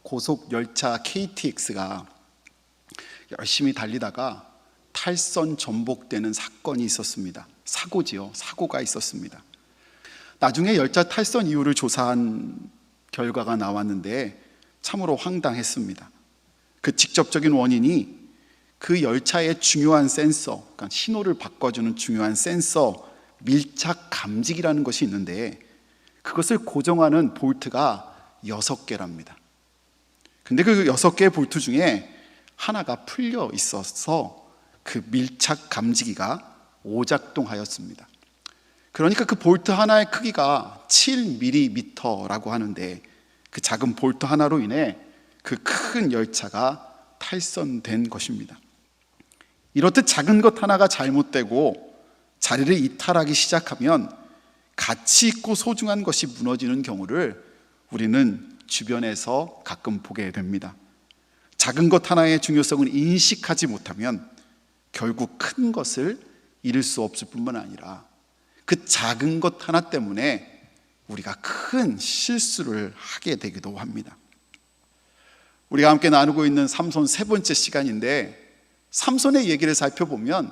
고속 열차 KTX가 열심히 달리다가 탈선 전복되는 사건이 있었습니다. 사고가 있었습니다. 나중에 열차 탈선 이유를 조사한 결과가 나왔는데 참으로 황당했습니다. 그 직접적인 원인이 그 열차의 중요한 센서, 그러니까 신호를 바꿔주는 중요한 센서 밀착 감지기라는 것이 있는데 그것을 고정하는 볼트가 6개랍니다. 근데 그 6개의 볼트 중에 하나가 풀려 있어서 그 밀착 감지기가 오작동하였습니다. 그러니까 그 볼트 하나의 크기가 7mm라고 하는데 그 작은 볼트 하나로 인해 그 큰 열차가 탈선된 것입니다. 이렇듯 작은 것 하나가 잘못되고 자리를 이탈하기 시작하면 가치 있고 소중한 것이 무너지는 경우를 우리는 주변에서 가끔 보게 됩니다. 작은 것 하나의 중요성을 인식하지 못하면 결국 큰 것을 잃을 수 없을 뿐만 아니라 그 작은 것 하나 때문에 우리가 큰 실수를 하게 되기도 합니다. 우리가 함께 나누고 있는 삼손 3번째 시간인데 삼손의 얘기를 살펴보면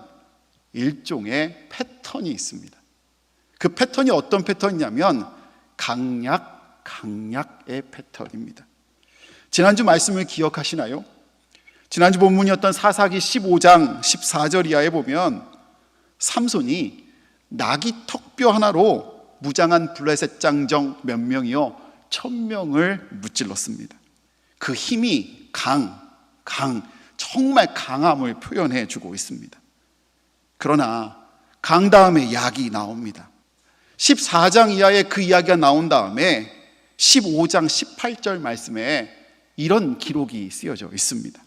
일종의 패턴이 있습니다. 그 패턴이 어떤 패턴이냐면 강약의 패턴입니다. 지난주 말씀을 기억하시나요? 지난주 본문이었던 사사기 15장 14절 이하에 보면 삼손이 나귀 턱뼈 하나로 무장한 블레셋 장정 몇 명이요 1000명을 무찔렀습니다. 그 힘이 정말 강함을 표현해 주고 있습니다. 그러나 강 다음에 약이 나옵니다. 14장 이하에 그 이야기가 나온 다음에 15장 18절 말씀에 이런 기록이 쓰여져 있습니다.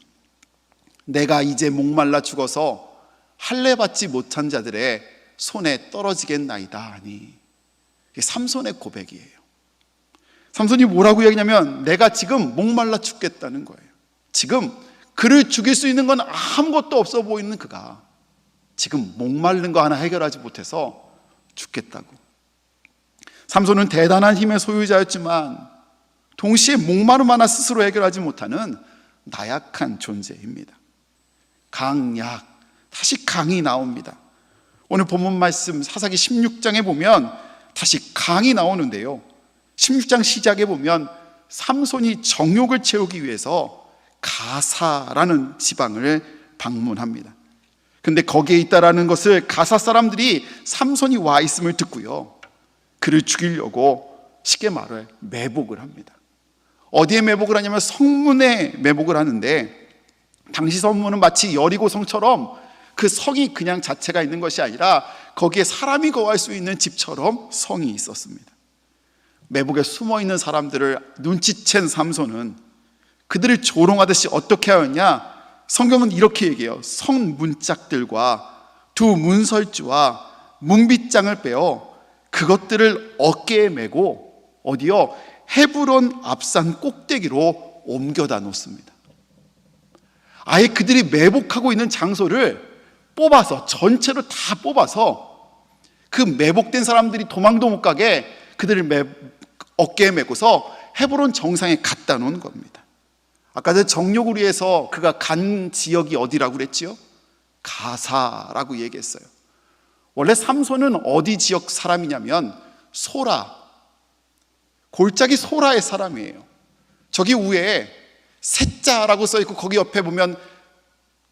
내가 이제 목말라 죽어서 할례 받지 못한 자들의 손에 떨어지겠나이다 하니, 이게 삼손의 고백이에요. 삼손이 뭐라고 얘기냐면 내가 지금 목말라 죽겠다는 거예요. 지금 그를 죽일 수 있는 건 아무것도 없어 보이는 그가 지금 목마른 거 하나 해결하지 못해서 죽겠다고. 삼손은 대단한 힘의 소유자였지만 동시에 목마름 하나 스스로 해결하지 못하는 나약한 존재입니다. 다시 강이 나옵니다. 오늘 본문 말씀 사사기 16장에 보면 다시 강이 나오는데요, 16장 시작에 보면 삼손이 정욕을 채우기 위해서 가사라는 지방을 방문합니다. 근데 거기에 있다라는 것을 가사 사람들이 삼손이 와 있음을 듣고요, 그를 죽이려고 쉽게 말해 매복을 합니다. 어디에 매복을 하냐면 성문에 매복을 하는데, 당시 성문은 마치 여리고 성처럼 그 성이 그냥 자체가 있는 것이 아니라 거기에 사람이 거할 수 있는 집처럼 성이 있었습니다. 매복에 숨어있는 사람들을 눈치챈 삼손은 그들을 조롱하듯이 어떻게 하였냐, 성경은 이렇게 얘기해요. 성 문짝들과 두 문설주와 문빗장을 빼어 그것들을 어깨에 메고 어디요? 헤브론 앞산 꼭대기로 옮겨다 놓습니다. 아예 그들이 매복하고 있는 장소를 뽑아서, 전체로 다 뽑아서 그 매복된 사람들이 도망도 못 가게 그들을 어깨에 메고서 헤브론 정상에 갖다 놓은 겁니다. 아까 전 정욕을 위해서 그가 간 지역이 어디라고 그랬지요? 가사라고 얘기했어요. 원래 삼손은 어디 지역 사람이냐면 소라, 골짜기 소라의 사람이에요. 저기 위에 세자라고 써있고 거기 옆에 보면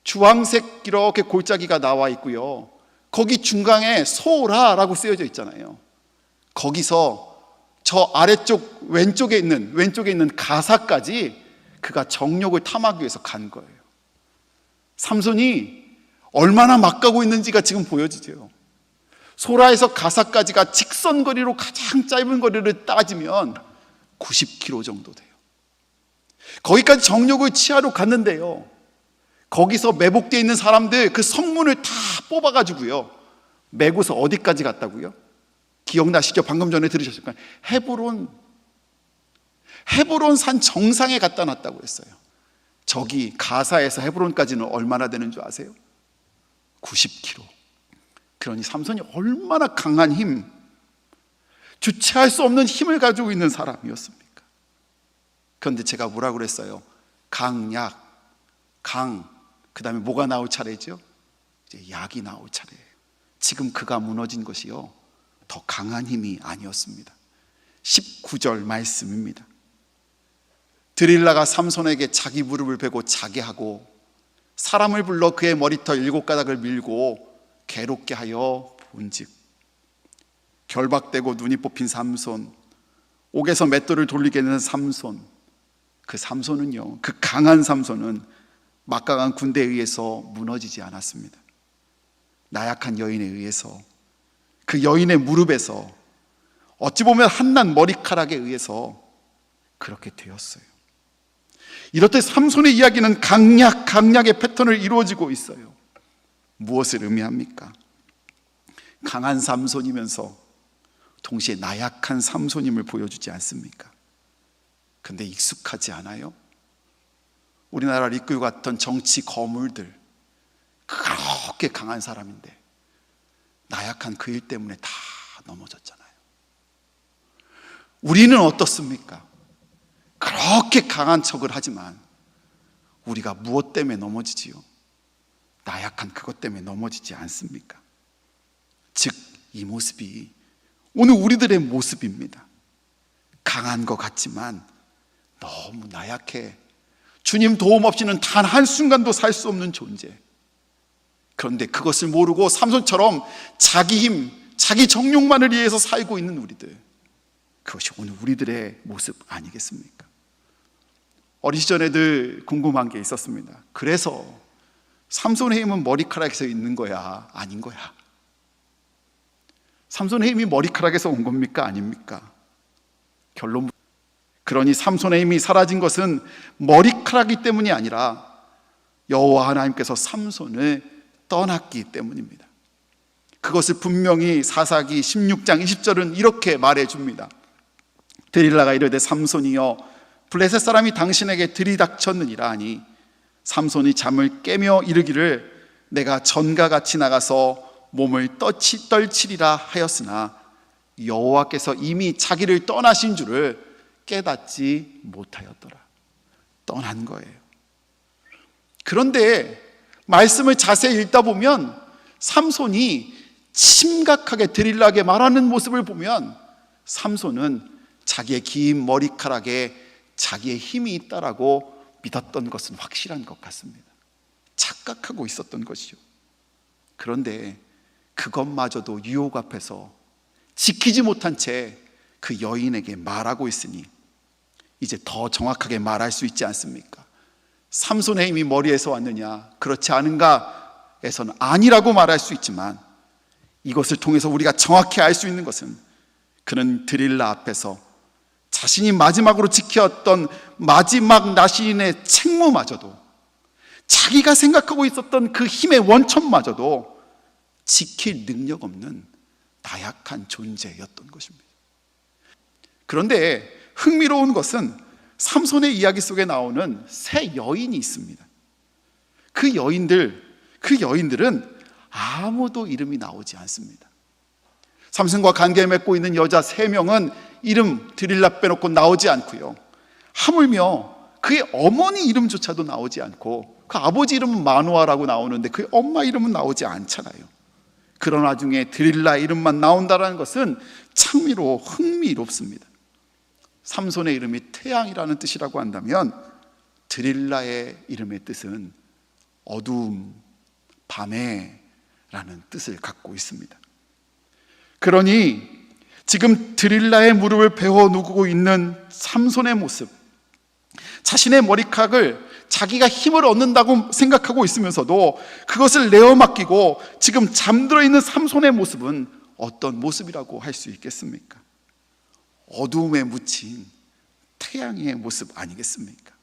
주황색 이렇게 골짜기가 나와 있고요, 거기 중간에 소라라고 쓰여져 있잖아요. 거기서 저 아래쪽 왼쪽에 있는 가사까지 그가 정욕을 탐하기 위해서 간 거예요. 삼손이 얼마나 막가고 있는지가 지금 보여지죠. 소라에서 가사까지가 직선거리로 가장 짧은 거리를 따지면 90km 정도 돼요. 거기까지 정욕을 취하러 갔는데요, 거기서 매복되어 있는 사람들 그 성문을 다 뽑아가지고요, 메고서 어디까지 갔다고요? 기억나시죠? 방금 전에 들으셨을 거예요. 헤브론 산 정상에 갖다 놨다고 했어요. 저기 가사에서 헤브론까지는 얼마나 되는 줄 아세요? 90km. 그러니 삼손이 얼마나 강한 힘, 주체할 수 없는 힘을 가지고 있는 사람이었습니까? 그런데 제가 뭐라고 그랬어요? 강약, 강, 그 다음에 뭐가 나올 차례죠? 이제 약이 나올 차례예요. 지금 그가 무너진 것이요, 더 강한 힘이 아니었습니다. 19절 말씀입니다. 드릴라가 삼손에게 자기 무릎을 베고 자게 하고 사람을 불러 그의 머리털 7가닥을 밀고 괴롭게 하여 본즉, 결박되고 눈이 뽑힌 삼손, 옥에서 맷돌을 돌리게 되는 삼손, 그 삼손은요, 그 강한 삼손은 막강한 군대에 의해서 무너지지 않았습니다. 나약한 여인에 의해서, 그 여인의 무릎에서, 어찌 보면 한낱 머리카락에 의해서 그렇게 되었어요. 이렇듯 삼손의 이야기는 강약의 패턴을 이루어지고 있어요. 무엇을 의미합니까? 강한 삼손이면서 동시에 나약한 삼손임을 보여주지 않습니까? 근데 익숙하지 않아요? 우리나라를 이끌고 갔던 정치 거물들, 그렇게 강한 사람인데 나약한 그 일 때문에 다 넘어졌잖아요. 우리는 어떻습니까? 그렇게 강한 척을 하지만 우리가 무엇 때문에 넘어지지요? 나약한 그것 때문에 넘어지지 않습니까? 즉, 이 모습이 오늘 우리들의 모습입니다. 강한 것 같지만 너무 나약해. 주님 도움 없이는 단 한순간도 살 수 없는 존재. 그런데 그것을 모르고 삼손처럼 자기 힘, 자기 정욕만을 위해서 살고 있는 우리들, 그것이 오늘 우리들의 모습 아니겠습니까? 어린 시절에 늘 궁금한 게 있었습니다. 그래서 삼손의 힘은 머리카락에서 있는 거야, 아닌 거야? 삼손의 힘이 머리카락에서 온 겁니까, 아닙니까? 결론, 그러니 삼손의 힘이 사라진 것은 머리카락이 때문이 아니라 여호와 하나님께서 삼손을 떠났기 때문입니다. 그것을 분명히 사사기 16장 20절은 이렇게 말해줍니다. 드릴라가 이르되 삼손이여, 블레셋 사람이 당신에게 들이닥쳤느니라 하니 삼손이 잠을 깨며 이르기를 내가 전과 같이 나가서 몸을 떨치리라 하였으나 여호와께서 이미 자기를 떠나신 줄을 깨닫지 못하였더라. 떠난 거예요. 그런데 말씀을 자세히 읽다 보면 삼손이 심각하게 드릴라에게 말하는 모습을 보면 삼손은 자기의 긴 머리카락에 자기의 힘이 있다라고 믿었던 것은 확실한 것 같습니다. 착각하고 있었던 것이죠. 그런데 그것마저도 유혹 앞에서 지키지 못한 채 그 여인에게 말하고 있으니 이제 더 정확하게 말할 수 있지 않습니까? 삼손의 힘이 머리에서 왔느냐, 그렇지 않은가에서는 아니라고 말할 수 있지만, 이것을 통해서 우리가 정확히 알 수 있는 것은 그는 드릴라 앞에서 자신이 마지막으로 지켰던 마지막 나시인의 책무마저도, 자기가 생각하고 있었던 그 힘의 원천마저도 지킬 능력 없는 나약한 존재였던 것입니다. 그런데 흥미로운 것은 삼손의 이야기 속에 나오는 세 여인이 있습니다. 그 여인들은 아무도 이름이 나오지 않습니다. 삼손과 관계를 맺고 있는 여자 3명은 이름 드릴라 빼놓고 나오지 않고요, 하물며 그의 어머니 이름조차도 나오지 않고, 그 아버지 이름은 마누아라고 나오는데 그의 엄마 이름은 나오지 않잖아요. 그런 와중에 드릴라 이름만 나온다는 것은 참으로 흥미롭습니다. 삼손의 이름이 태양이라는 뜻이라고 한다면 드릴라의 이름의 뜻은 어두움, 밤에 라는 뜻을 갖고 있습니다. 그러니 지금 드릴라의 무릎을 베어 누르고 있는 삼손의 모습, 자신의 머리카락을 자기가 힘을 얻는다고 생각하고 있으면서도 그것을 내어 맡기고 지금 잠들어 있는 삼손의 모습은 어떤 모습이라고 할 수 있겠습니까? 어두움에 묻힌 태양의 모습 아니겠습니까?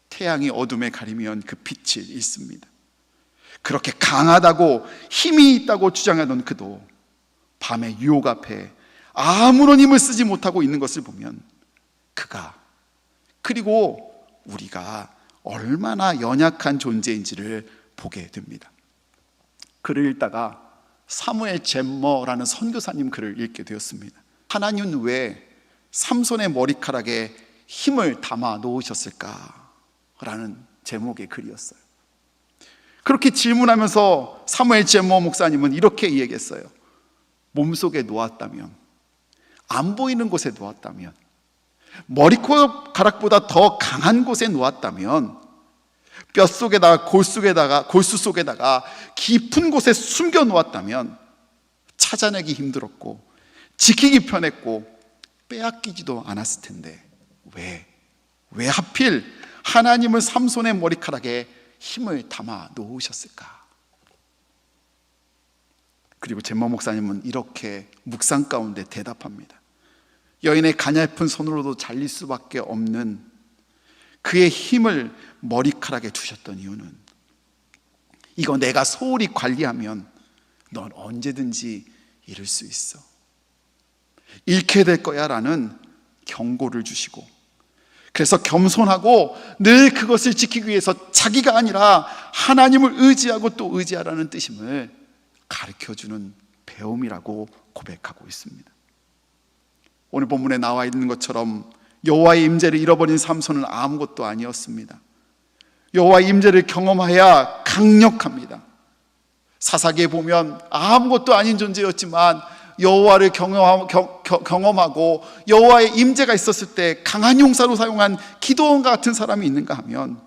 태양이 어둠에 가리면 그 빛이 있습니다. 그렇게 강하다고 힘이 있다고 주장하던 그도 밤의 유혹 앞에 아무런 힘을 쓰지 못하고 있는 것을 보면 그가, 그리고 우리가 얼마나 연약한 존재인지를 보게 됩니다. 글을 읽다가 사무엘 잼머라는 선교사님 글을 읽게 되었습니다. 하나님 왜 삼손의 머리카락에 힘을 담아 놓으셨을까라는 제목의 글이었어요. 그렇게 질문하면서 사무엘 제모 목사님은 이렇게 얘기했어요. 몸속에 놓았다면, 안 보이는 곳에 놓았다면, 머리카락보다 더 강한 곳에 놓았다면, 뼛속에다가 골수 속에다가 깊은 곳에 숨겨 놓았다면 찾아내기 힘들었고 지키기 편했고 빼앗기지도 않았을 텐데 왜 하필 하나님은 삼손의 머리카락에 힘을 담아 놓으셨을까? 그리고 제모 목사님은 이렇게 묵상 가운데 대답합니다. 여인의 가냘픈 손으로도 잘릴 수밖에 없는 그의 힘을 머리카락에 두셨던 이유는, 이거 내가 소홀히 관리하면 넌 언제든지 잃을 수 있어, 잃게 될 거야 라는 경고를 주시고, 그래서 겸손하고 늘 그것을 지키기 위해서 자기가 아니라 하나님을 의지하고 또 의지하라는 뜻임을 가르쳐주는 배움이라고 고백하고 있습니다. 오늘 본문에 나와 있는 것처럼 여호와의 임재를 잃어버린 삼손은 아무것도 아니었습니다. 여호와의 임재를 경험해야 강력합니다. 사사기에 보면 아무것도 아닌 존재였지만 여호와를 경험하고 여호와의 임재가 있었을 때 강한 용사로 사용한 기도원과 같은 사람이 있는가 하면,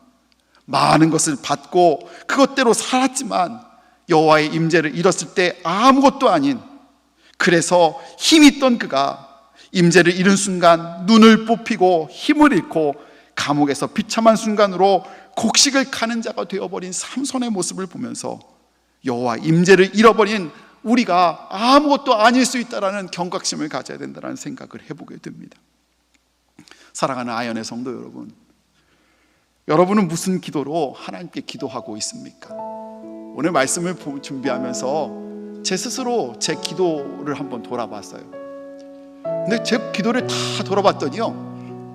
많은 것을 받고 그것대로 살았지만 여호와의 임재를 잃었을 때 아무것도 아닌, 그래서 힘이 있던 그가 임재를 잃은 순간 눈을 뽑히고 힘을 잃고 감옥에서 비참한 순간으로 곡식을 가는 자가 되어버린 삼손의 모습을 보면서 여호와 임재를 잃어버린 우리가 아무것도 아닐 수 있다라는 경각심을 가져야 된다는 생각을 해보게 됩니다. 사랑하는 아연의 성도 여러분, 여러분은 무슨 기도로 하나님께 기도하고 있습니까? 오늘 말씀을 준비하면서 제 스스로 제 기도를 한번 돌아봤어요. 근데 제 기도를 다 돌아봤더니요,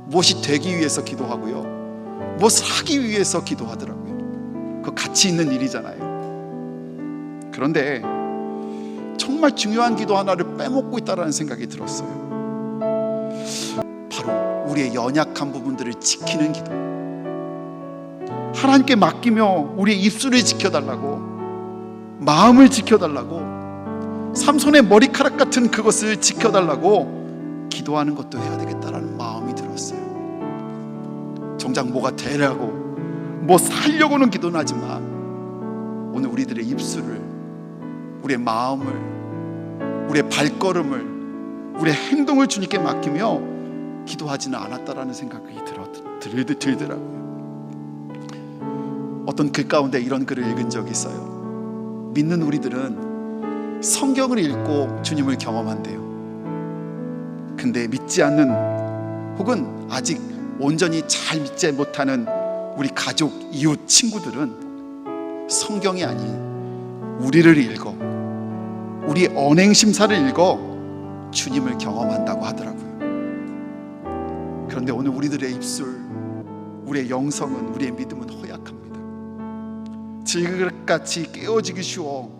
무엇이 되기 위해서 기도하고요, 무엇을 하기 위해서 기도하더라고요. 그거 가치 있는 일이잖아요. 그런데 정말 중요한 기도 하나를 빼먹고 있다는 생각이 들었어요. 바로 우리의 연약한 부분들을 지키는 기도. 하나님께 맡기며 우리의 입술을 지켜달라고, 마음을 지켜달라고, 삼손의 머리카락 같은 그것을 지켜달라고 기도하는 것도 해야 되겠다라는 마음이 들었어요. 정작 뭐가 되려고, 뭐 살려고는 기도는 하지만 오늘 우리들의 입술을, 우리의 마음을, 우리의 발걸음을, 우리의 행동을 주님께 맡기며 기도하지는 않았다라는 생각이 들더라고요. 어떤 글 가운데 이런 글을 읽은 적이 있어요. 믿는 우리들은 성경을 읽고 주님을 경험한대요. 근데 믿지 않는, 혹은 아직 온전히 잘 믿지 못하는 우리 가족, 이웃, 친구들은 성경이 아닌 우리를 읽어, 우리 언행심사를 읽어 주님을 경험한다고 하더라고요. 그런데 오늘 우리들의 입술, 우리의 영성은, 우리의 믿음은 허약합니다. 질그릇같이 깨어지기 쉬워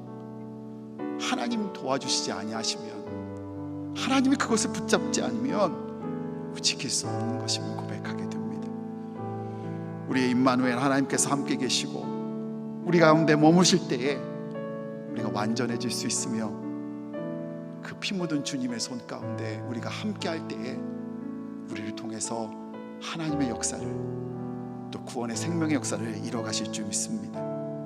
하나님 도와주시지 아니하시면, 하나님이 그것을 붙잡지 않으면 지킬 수 없는 것임을 고백하게 됩니다. 우리의 임마누엘 하나님께서 함께 계시고 우리 가운데 머무실 때에 우리가 완전해질 수 있으며, 그 피 묻은 주님의 손 가운데 우리가 함께 할 때에 우리를 통해서 하나님의 역사를, 또 구원의 생명의 역사를 이뤄가실 줄 믿습니다.